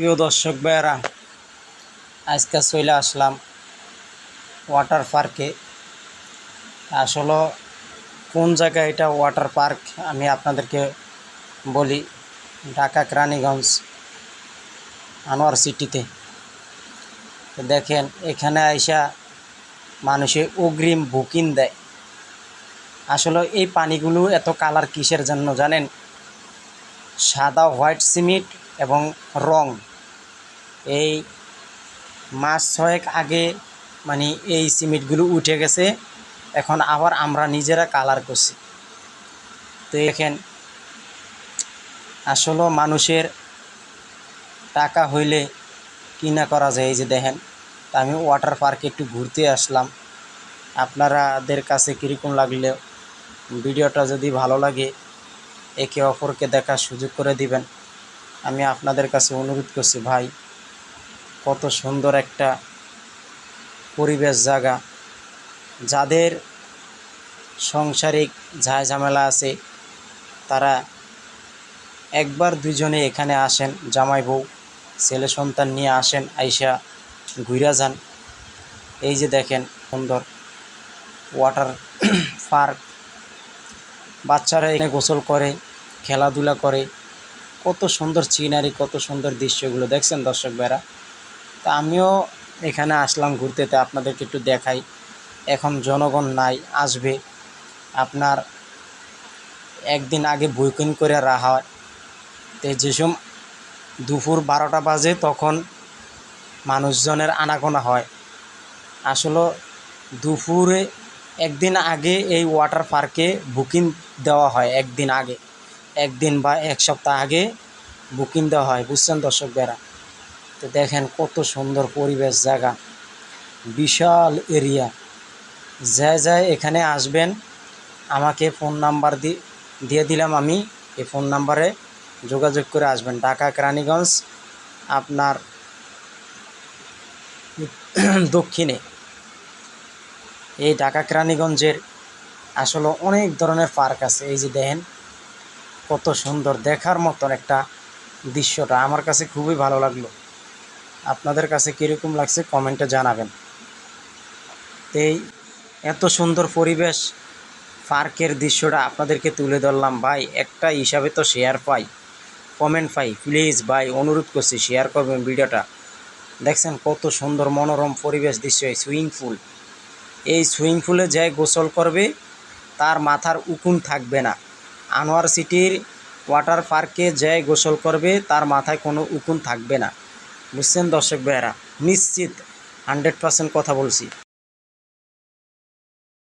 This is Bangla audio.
প্রিয় দর্শক ভাইয়েরা, আজকে চলে আসলাম ওয়াটার পার্কে। আসলে কোন জায়গায় এটা ওয়াটার পার্ক আমি আপনাদেরকে বলি, ঢাকা কেরানীগঞ্জ আনোয়ার সিটিতে। তো দেখেন, এখানে আইসা মানুষে অগ্রিম বুকিং দেয়। আসলে এই পানিগুলো এত কালার কিসের জন্য জানেন? সাদা হোয়াইট সিমেন্ট এবং রং এই মাস ছয়েক আগে মানে এই সিমেন্টগুলো উঠে গেছে, এখন আবার আমরা নিজেরা কালার করছি। তো দেখেন, আসলে মানুষের টাকা হইলে কি না করা যায়। এই যে দেখেন, তা আমি ওয়াটার পার্কে একটু ঘুরতে আসলাম। আপনারাদের কাছে কীরকম লাগলেও ভিডিওটা যদি ভালো লাগে একে অপরকে দেখার সুযোগ করে দিবেন। আমি আপনাদের কাছে অনুরোধ করছি, ভাই কত সুন্দর একটা পরিবেশ জায়গা। যাদের সাংসারিক ঝামেলা আছে তারা একবার দুজনে এখানে আসেন, জামাই বউ ছেলে সন্তান নিয়ে আসেন, আইসা ঘুরা যান। এই যে দেখেন সুন্দর ওয়াটার পার্ক, বাচ্চারা এখানে গোসল করে, খেলাধুলা করে। কত সুন্দর সিনারি, কত সুন্দর দৃশ্যগুলো দেখছেন দর্শক ভাইরা। তা আমিও এখানে আসলাম ঘুরতে, তে আপনাদেরকে একটু দেখাই। এখন জনগণ নাই, আসবে। আপনার একদিন আগে বুকিং করে রাখা হয়। তো যে সময় দুপুর 12টা বাজে তখন মানুষজনের আনাগোনা হয়। আসলে দুপুরে একদিন আগে এই ওয়াটার পার্কে বুকিং দেওয়া হয়, একদিন আগে, একদিন বা এক সপ্তাহ আগে বুকিং দেওয়া হয়, বুঝছেন দর্শক ভাইরা। তো দেখেন কত সুন্দর পরিবেশ জায়গা, বিশাল এরিয়া। যায় এখানে আসবেন, আমাকে ফোন নাম্বার দিয়ে দিলাম, আমি এই ফোন নাম্বারে যোগাযোগ করে আসবেন। ঢাকা কেরানীগঞ্জ আপনার দক্ষিণে। এই ঢাকা কেরানীগঞ্জের আসলে অনেক ধরনের পার্ক আছে। এই যে দেখেন কত সুন্দর, দেখার মতন একটা দৃশ্যটা আমার কাছে খুবই ভালো লাগলো। আপনাদের কাছে কীরকম লাগছে কমেন্টে জানাবেন। এই এত সুন্দর পরিবেশ পার্কের দৃশ্যটা আপনাদেরকে তুলে ধরলাম ভাই। একটা হিসাবে তো share pi, comment pi. Please ভাই অনুরোধ করছি, শেয়ার করবেন ভিডিওটা। দেখছেন কত সুন্দর মনোরম পরিবেশ দৃশ্য। এই সুইমিং পুল, এই সুইমিং পুলে যে গোসল করবে তার মাথার উকুন থাকবে না। আনোয়ার সিটির ওয়াটার পার্কে যে গোসল করবে তার মাথায় কোনো উকুন থাকবে না, বুঝছেন দর্শক ভাইয়েরা। নিশ্চিত 100% কথা বলছি।